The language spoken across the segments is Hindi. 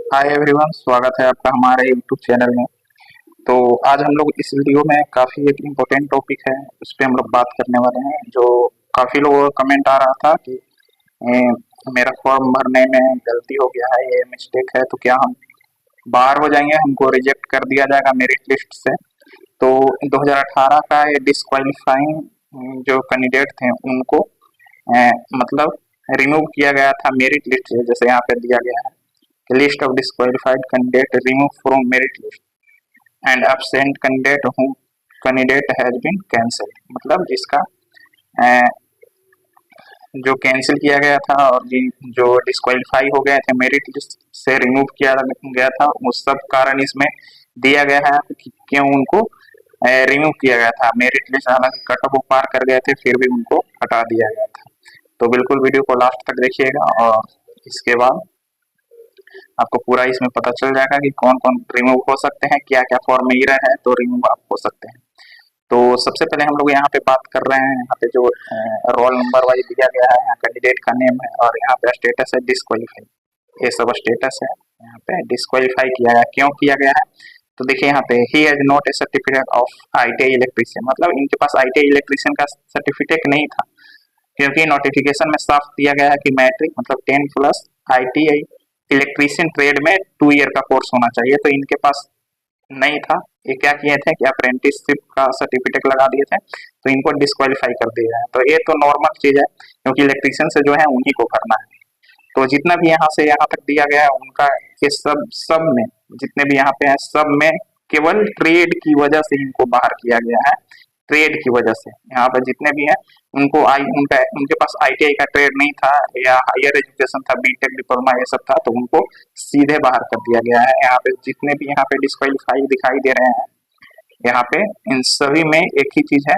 हाय एवरीवन, स्वागत है आपका हमारे यूट्यूब चैनल में। तो आज हम लोग इस वीडियो में काफ़ी एक इम्पोर्टेंट टॉपिक है, उस पे हम लोग बात करने वाले हैं। जो काफ़ी लोगों का कमेंट आ रहा था कि मेरा फॉर्म भरने में गलती हो गया है, ये मिस्टेक है, तो क्या हम बाहर हो जाएंगे, हमको रिजेक्ट कर दिया जाएगा मेरिट लिस्ट से। तो 2018 का ये डिस्क्वालीफाइंग जो कैंडिडेट थे उनको मतलब रिमूव किया गया था मेरिट लिस्ट से। जैसे यहाँ पे दिया गया है, list of disqualified candidate removed from merit list and absent candidate whom candidate has been cancelled। मतलब जिसका जो कैंसिल किया गया था और जो डिस्क्वालीफाई हो गए थे मेरिट लिस्ट से रिमूव किया गया था, वो सब कारण इसमें दिया गया है कि क्यों उनको रिमूव किया गया था मेरिट लिस्ट। हालांकि कट ऑफ पार कर गए थे, फिर भी उनको हटा दिया गया था। तो बिल्कुल वीडियो को लास्ट तक देखिएगा और इसके बाद आपको पूरा इसमें पता चल जाएगा कि कौन कौन रिमूव हो सकते हैं, क्या क्या फॉर्म में एरर है तो रिमूव आप हो सकते हैं। तो सबसे पहले हम लोग यहाँ पे बात कर रहे हैं, यहाँ पे जो रोल नंबर वाइज दिया गया है, यहाँ कैंडिडेट का नेम है और यहाँ पे स्टेटस है डिस्क्वालीफाई। ये सब स्टेटस है, यहाँ पे डिस्क्वालीफाई किया गया, क्यों किया गया है तो देखिए यहाँ पे he has not A certificate of ITI electrician. मतलब इनके पास आईटीआई इलेक्ट्रीशियन का सर्टिफिकेट नहीं था, क्योंकि नोटिफिकेशन में साफ दिया गया है कि मैट्रिक मतलब 10 प्लस आईटीआई इलेक्ट्रीशियन ट्रेड में 2 ईयर का कोर्स होना चाहिए, तो इनके पास नहीं था। ये क्या किए थे कि अप्रेंटिसशिप का सर्टिफिकेट लगा दिए थे, तो इनको डिस्क्वालीफाई कर दिया है। तो ये तो नॉर्मल चीज है, क्योंकि इलेक्ट्रीशियन से जो है उन्हीं को करना है। तो जितना भी यहाँ से यहाँ तक दिया गया है उनका, ये सब में जितने भी यहाँ पे हैं सब में केवल ट्रेड की वजह से इनको बाहर किया गया है। ट्रेड की वजह से यहाँ पे जितने भी हैं उनको उनके पास आईटीआई का ट्रेड नहीं था या हायर एजुकेशन था, बीटेक डिप्लोमा ये सब था, तो उनको सीधे बाहर कर दिया गया है। यहाँ पे जितने भी यहाँ पे डिस्क्वालीफाई दिखाई दे रहे हैं, यहाँ पे इन सभी में एक ही चीज है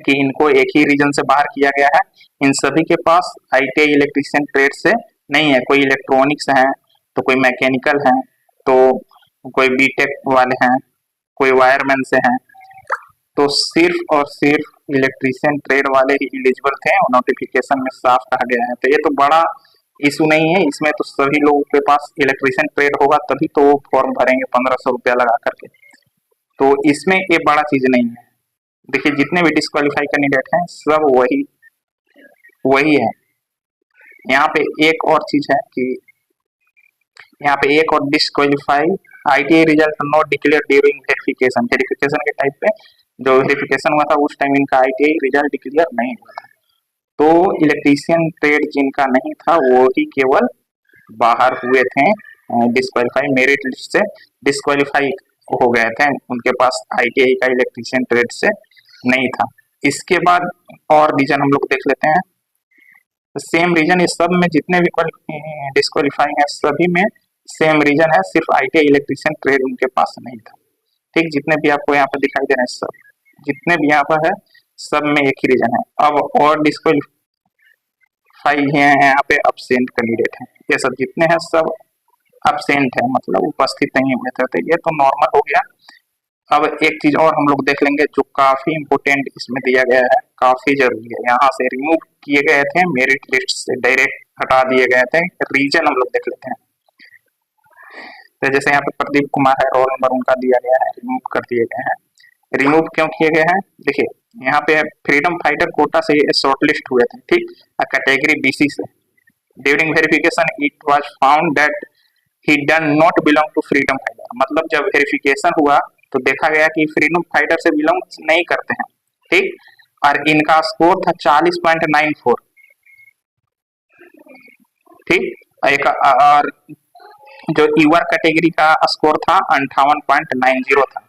कि इनको एक ही रीजन से बाहर किया गया है। इन सभी के पास आईटीआई इलेक्ट्रीशियन ट्रेड से नहीं है, कोई इलेक्ट्रॉनिक्स है तो कोई मैकेनिकल है, तो कोई बीटेक वाले हैं, कोई वायरमैन से हैं, तो सिर्फ और सिर्फ इलेक्ट्रीशियन ट्रेड वाले ही एलिजिबल थे और नोटिफिकेशन में साफ कहा गया है। तो ये तो बड़ा इशू नहीं है, इसमें तो सभी लोगों के पास इलेक्ट्रीशियन ट्रेड होगा तभी तो वो फॉर्म भरेंगे 1500 रुपया लगा करके। तो इसमें ये बड़ा चीज नहीं है। देखिए जितने भी डिस्क्वालीफाई कैंडिडेट हैं सब वही वही है। यहाँ पे एक और चीज है कि यहाँ पे एक और disqualify ITI result not declare during verification. Verification के टाइप पे जो वेरिफिकेशन हुआ था उस टाइम इनका आईटीआई रिजल्ट डिक्लेयर नहीं हुआ था, तो इलेक्ट्रीशियन ट्रेड जिनका नहीं था वो ही केवल बाहर हुए थे, डिस्क्वालीफाई मेरिट लिस्ट से डिस्क्वालीफाई हो गए थे, उनके पास आईटीआई का इलेक्ट्रीशियन ट्रेड से नहीं था। इसके बाद और रीजन हम लोग देख लेते हैं। सेम रीजन इस सब में जितने भी डिस्क्वालीफाई है सभी में सेम रीजन है, सिर्फ आईटीआई इलेक्ट्रीशियन ट्रेड उनके पास नहीं था। ठीक, जितने भी आपको यहाँ पे दिखाई दे रहे हैं सब जितने भी यहाँ पर है सब में एक ही रीजन है। अब और डिस्क्वालीफाई है यहाँ पे अब्सेंट कैंडिडेट है, ये सब जितने हैं सब अब्सेंट है, मतलब उपस्थित नहीं हुए थे, तो ये तो नॉर्मल हो गया। अब एक चीज और हम लोग देख लेंगे जो काफी इंपोर्टेंट इसमें दिया गया है, काफी जरूरी है। यहाँ से रिमूव किए गए थे मेरिट लिस्ट से, डायरेक्ट हटा दिए गए थे, रीजन हम लोग देख लेते हैं। तो जैसे यहाँ पे प्रदीप कुमार है, रोल नंबर उनका दिया गया है, रिमूव कर दिए गए हैं। रिमूव क्यों किए गए हैं देखिए, यहाँ पे फ्रीडम फाइटर कोटा से ये शॉर्टलिस्ट हुए थे, ठीक, कैटेगरी बीसी से। During verification it was found that he done not belong to freedom fighter. मतलब जब वेरिफिकेशन हुआ तो देखा गया कि फ्रीडम फाइटर से बिलोंग नहीं करते हैं, ठीक, और इनका स्कोर था 40.94, ठीक। एक और जो ईवर कैटेगरी का स्कोर था 58.90 था,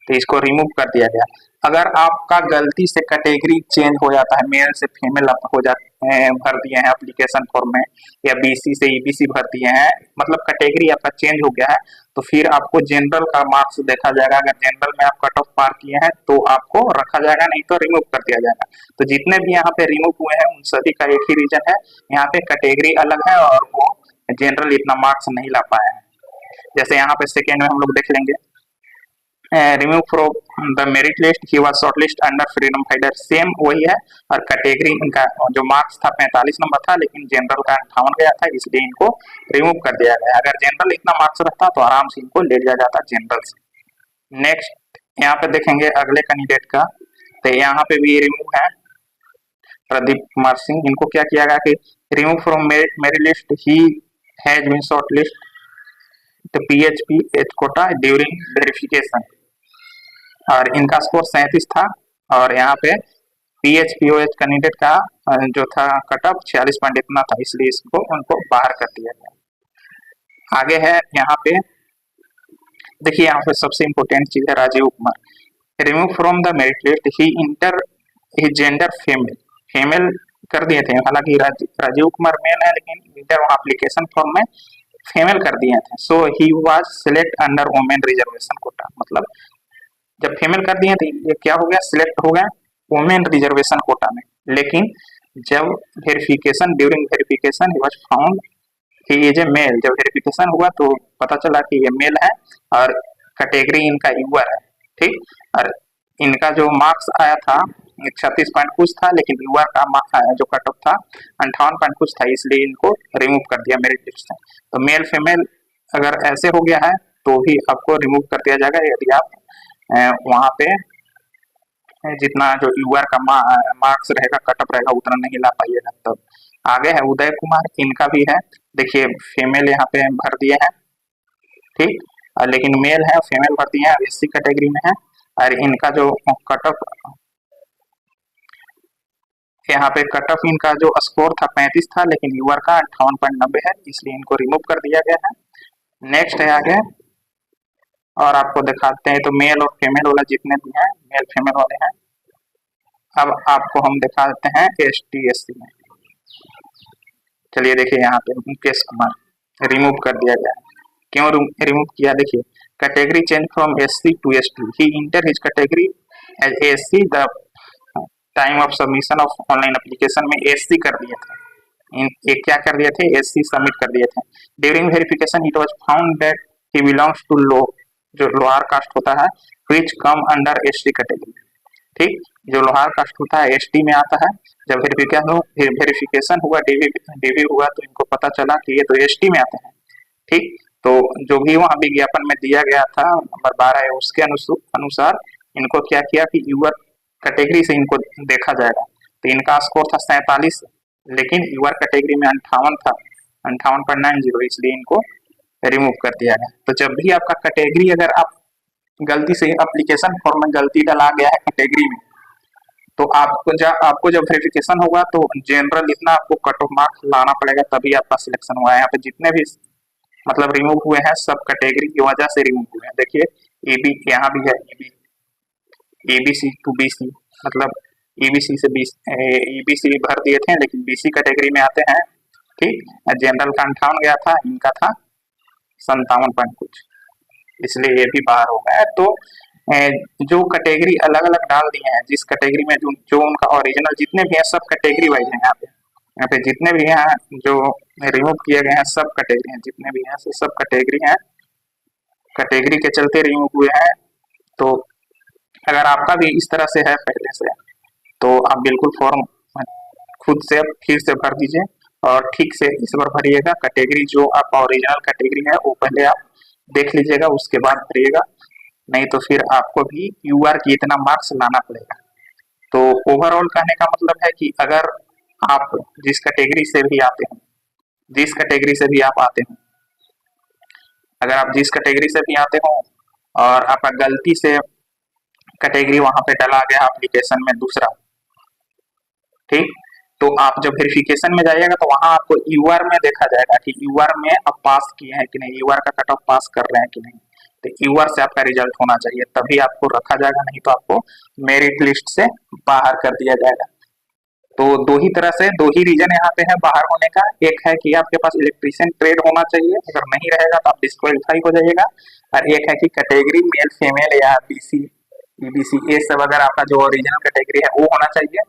तो इसको रिमूव कर दिया गया। अगर आपका गलती से कैटेगरी चेंज हो जाता है, मेल से फीमेल हो जाते हैं, भर दिए हैं एप्लीकेशन फॉर्म में, या बीसी से ईबीसी भर दिए हैं, मतलब कैटेगरी आपका चेंज हो गया है, तो फिर आपको जनरल का मार्क्स देखा जाएगा। अगर जनरल में आप कट ऑफ पार किए हैं तो आपको रखा जाएगा, नहीं तो रिमूव कर दिया जाएगा। तो जितने भी यहाँ पे रिमूव हुए हैं उन सभी का एक ही रीजन है, यहाँ पे कैटेगरी अलग है और वो जनरल इतना मार्क्स नहीं ला पाए हैं। जैसे यहाँ पे सेकेंड में हम लोग देख लेंगे, remove from the merit list, he was shortlist under freedom fighter, same वही है। और कैटेगरी इनका जो मार्क्स था 45 नंबर था, लेकिन जनरल का 58 गया था, इसलिए इनको रिमूव कर दिया गया। अगर जनरल इतना मार्क्स रहता तो आराम से इनको ले लिया जाता जनरल से। नेक्स्ट यहाँ पे देखेंगे अगले कैंडिडेट का, तो यहाँ पे भी रिमूव है प्रदीप कुमार सिंह। इनको क्या किया गया कि remove from merit list, he has been shortlist the PHP H quota during verification, और इनका स्कोर 37 था। और यहाँ पे PHPOH कैंडिडेट का जो था कट ऑफ 46 पॉइंट इतना था, इसलिए इसको उनको बाहर कर दिया गया। आगे है यहाँ पे देखिए, यहाँ पे सबसे इम्पोर्टेंट चीज है Rajiv Kumar. Remove from the merit list, he enter his gender female, female कर दिए थे। हालांकि राजीव कुमार मेल है, लेकिन इंटर वहाँ एप्लीकेशन फॉर्म में फीमेल कर दिए थे। So he was select under women reservation quota, मतलब जब फीमेल कर दिए थे ये क्या हो गया, सिलेक्ट हो गया वुमेन रिजर्वेशन कोटा में। लेकिन जब verification, during verification he was found he is a male, जब वेरिफिकेशन हुआ तो पता चला कि ये मेल है और कैटेगरी इनका यूआर है, ठीक। और इनका जो मार्क्स आया था 36 पॉइंट कुछ था, लेकिन यूआर का जो कट ऑफ था 58 पॉइंट कुछ था, इसलिए इनको रिमूव कर दिया मेरिट लिस्ट से। तो मेल फीमेल अगर ऐसे हो गया है तो भी आपको रिमूव कर दिया जाएगा, यदि आप वहाँ पे जितना जो यूआर का मार्क्स रहेगा, कट ऑफ रहेगा, उतना नहीं ला पाइएगा। तो आगे है उदय कुमार, इनका भी है। देखिए फीमेल यहाँ पे भर दिए हैं, ठीक, लेकिन मेल है, फीमेल भर दिए हैं, SC कैटेगरी में है। और इनका जो कट ऑफ यहाँ पे कट ऑफ इनका जो स्कोर था 35 था, लेकिन यूआर का 58.90 है, इसलिए इनको रिमूव कर दिया गया है। नेक्स्ट है आगे, और आपको दिखाते हैं तो मेल और फीमेल वाला जितने भी हैं, मेल फीमेल वाले हैं। अब आपको हम दिखा देते हैं ST SC में। चलिए देखिए यहाँ पे मुकेश कुमार रिमूव कर दिया गया। क्यों रिमूव किया, देखिए category change from SC to ST, he enter his category as SC, the time of submission of online application में SC कर दिए थे, एक क्या कर दिए थे, SC सबमिट कर दिए थे। During verification it was found that he belongs to low, जो लोअर कास्ट होता है, which come under ST category, ठीक, जो लोअर कास्ट होता है ST में आता है। जब वेरिफिकेशन हुआ, DV हुआ, तो इनको पता चला कि ये तो ST में आते हैं, ठीक। तो जो भी वहाँ विज्ञापन में दिया गया था नंबर 12 है, उसके अनुसार इनको क्या किया कि यूआर कैटेगरी से इनको देखा जाएगा। तो इनका स्कोर था 47, लेकिन यूआर कैटेगरी में 58 था, 58.90, इसलिए इनको रिमूव कर दिया गया। तो जब भी आपका कैटेगरी, अगर आप गलती से एप्लीकेशन फॉर्म में गलती डाला गया है कैटेगरी में, तो आपको जब वेरिफिकेशन होगा तो जनरल इतना आपको कट ऑफ मार्क्स लाना पड़ेगा, तभी आपका सिलेक्शन हुआ है। यहाँ पे जितने भी मतलब रिमूव हुए हैं सब कैटेगरी की वजह से रिमूव हुए हैं। देखिए EB यहाँ भी है, EBC टू BC, मतलब EBC से EBC भर दिए थे, लेकिन BC कैटेगरी में आते हैं, ठीक। जनरल का 58 गया था, इनका था 57 पॉइंट कुछ, इसलिए ये भी बाहर हो गया। तो जो कैटेगरी अलग अलग डाल दिए हैं, जिस कैटेगरी में जो उनका ओरिजिनल जितने भी हैं, सब कैटेगरी वाइज हैं। यहाँ पे जितने भी हैं जो रिमूव किए गए हैं, सब कैटेगरी हैं, जितने भी हैं सब कैटेगरी हैं, कैटेगरी के चलते रिमूव हुए हैं। तो अगर आपका भी इस तरह से है पहले से, तो आप बिल्कुल फॉर्म खुद से फिर से भर दीजिए और ठीक से इस बार भरिएगा। कैटेगरी जो आपका ओरिजिनल कैटेगरी है वो पहले आप देख लीजिएगा, उसके बाद भरिएगा, नहीं तो फिर आपको भी यूआर की इतना मार्क्स लाना पड़ेगा। तो ओवरऑल कहने का मतलब है कि अगर आप जिस कैटेगरी से भी आते हैं, अगर आप जिस कैटेगरी से भी आते हो और आपका गलती से कैटेगरी वहां पे डाला गया एप्लीकेशन में दूसरा, ठीक, तो आप जब वेरिफिकेशन में जाइएगा तो वहां आपको यूआर में देखा जाएगा कि यूआर में आप पास किए हैं कि नहीं, यूआर का कट ऑफ पास कर रहे हैं कि नहीं। तो यूआर से आपका रिजल्ट होना चाहिए, तभी आपको रखा जाएगा, नहीं तो आपको मेरिट लिस्ट से बाहर कर दिया जाएगा। तो दो ही रीजन यहाँ पे है बाहर होने का। एक है कि आपके पास इलेक्ट्रीशियन ट्रेड होना चाहिए, अगर नहीं रहेगा तो आप डिस्क्वालीफाई हो जाइएगा। और एक है कि कैटेगरी मेल फीमेल या BC EBC ये सब अगर आपका जो ओरिजिनल कैटेगरी है वो होना चाहिए।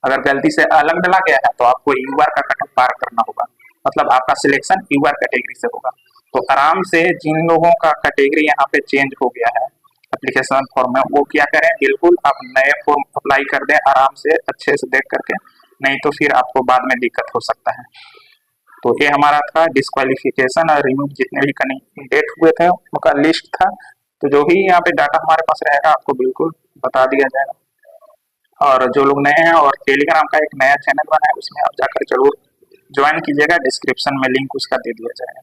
अगर गलती से अलग डला गया है तो आपको यूआर का कट ऑफ पार करना होगा, मतलब आपका सिलेक्शन यूआर कैटेगरी से होगा। तो आराम से जिन लोगों का कैटेगरी यहाँ पे चेंज हो गया है, एप्लीकेशन फॉर्म है वो क्या करें, बिल्कुल आप नए फॉर्म अप्लाई कर दें आराम से अच्छे से देख करके, नहीं तो फिर आपको बाद में दिक्कत हो सकता है। तो ये हमारा था डिस्क्वालिफिकेशन और रिमूव जितने भी कैंडिडेट हुए थे उनका लिस्ट था। तो जो भी यहाँ पे डाटा हमारे पास रहेगा आपको बिल्कुल बता दिया जाएगा। और जो लोग नए हैं और टेलीग्राम का एक नया चैनल बना है उसमें आप जाकर जरूर ज्वाइन कीजिएगा, डिस्क्रिप्शन में लिंक उसका दे दिया जाएगा।